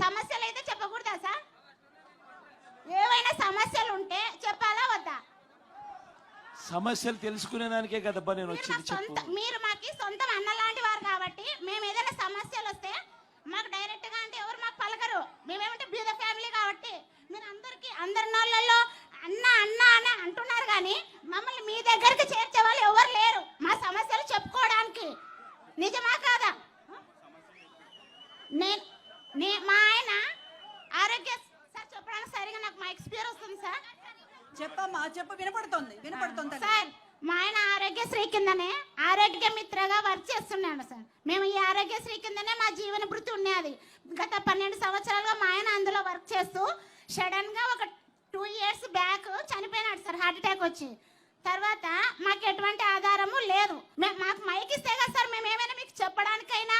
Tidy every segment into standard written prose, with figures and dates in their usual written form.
సమస్యలు అయితే చెప్పకూడదా సార్? ఏవైనా సమస్యలు ఉంటే చెప్పాలా వద్దా? సమస్యలు తెలుసుకునే దానికే కదబ్బా నేను వచ్చింది. చెప్పు. మీరు మాకి సొంతం అన్న లాంటి వారు కాబట్టి మేము ఏదైనా సమస్యలు వస్తే మాకు డైరెక్ట్ గా అంటే ఎవరు మాకు పలకరు. మేమేమంటే బీద ఫ్యామిలీ కాబట్టి మీరు అందరి నోళ్ళల్లో అన్న అన్న అని అంటున్నారు కానీ మమ్మల్ని మీ దగ్గరికి చేర్చే వాళ్ళు ఎవరు లేరు మా సమస్యలు చెప్పుకోవడానికి. నిజమా కాదా? మా ఆయన ఆరోగ్య సార్ చెప్పడానికి సరిగా నాకు మా ఎక్స్పీరియన్స్ వస్తుంది సార్. చెప్పమ్మా, చెప్పు. వినపడుతుంది సార్. మా ఆయన ఆరోగ్యశ్రీ కిందనే ఆరోగ్య మిత్రగా వర్క్ చేస్తున్నాడు సార్. మేము ఈ ఆరోగ్యశ్రీ కిందనే మా జీవన భృతి ఉన్నది. గత 12 సంవత్సరాలుగా మా ఆయన అందులో వర్క్ చేస్తూ సడన్ గా ఒక 2 years బ్యాక్ చనిపోయినాడు సార్, హార్ట్ అటాక్ వచ్చి. తర్వాత మాకు ఎటువంటి ఆధారము లేదు. మాకు మైక్ ఇస్తే కదా సార్ మేము ఏమైనా మీకు చెప్పడానికైనా.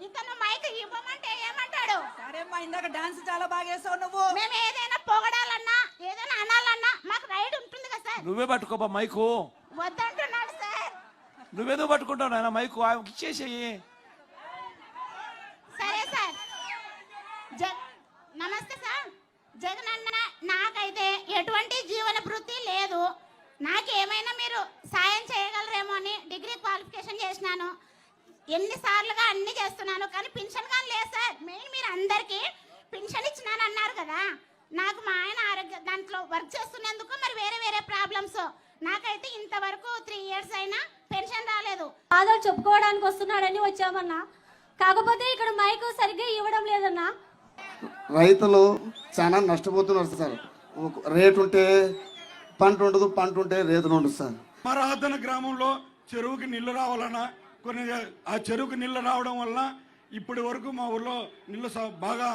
ఇతను మైక్ ఇవ్వమంటే ఏమంటాడు? సరేమ్మా, ఇందాక డాన్స్ చాలా బాగా వేసావు నువ్వు. మేము ఏదైనా పొగడాలన్నా ఏదైనా అనాలన్నా మాకు రైట్ ఉంటుంది కదా సార్. నువ్వే పట్టుకోబా మైకు. వద్దంటున్నాడు సార్. నువ్వేదో పట్టుకుంటావు నాయన మైకు, ఇచ్చేసేయి. సరే సార్. నమస్తే సార్. జగన్ అన్న, నాకైతే ఎటువంటి జీవన భృతి లేదు. నాకేమైనా మీరు సాయం చేయగలరేమో అని డిగ్రీ క్వాలిఫికేషన్ చేసినాను. ఎన్నిసార్లుగా అన్ని చేస్తున్నాను కానీ పింఛన్ కానీ లేదు సార్. మెయిన్ మీరు అందరికీ పింఛన్ ఇచ్చినాను అన్నారు కదా. నాకు మా ఆయన ఆరోగ్య దాంట్లో వర్క్ చేస్తున్నందుకు మరి వేరే ప్రాబ్లమ్స్. నాకైతే ఇంతవరకు 3 years అయినా పెన్షన్ రాలేదు. ఆధార్ చెప్పుకోవడానికి వస్తున్నాడని వచ్చామన్నా. కాకపోతే ఇక్కడ మైక్ సరిగ్గా ఇవ్వడం లేదన్నా. రైతులు చాలా నష్టపోతున్నారు సార్. రేటు ఉంటే పంట ఉండదు, పంట ఉంటే రేటు ఉండదు సార్. మరాధన గ్రామంలో చెరువుకి నీళ్లు రావాలన్నా కొన్ని ఆ చెరువుకి నీళ్లు రావడం వల్ల ఇప్పటి వరకు మా ఊళ్ళో నీళ్లు బాగా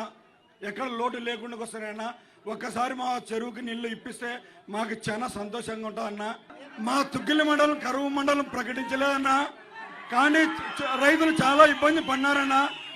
ఎక్కడ లోటు లేకుండా వస్తాయన్నా. ఒక్కసారి మా చెరువుకి నీళ్లు ఇప్పిస్తే మాకు చాలా సంతోషంగా ఉంటుందన్నా. మా తుగ్గిలి మండలం కరువు మండలం ప్రకటించలేదన్నా, కానీ రైతులు చాలా ఇబ్బంది పడినారన్నా.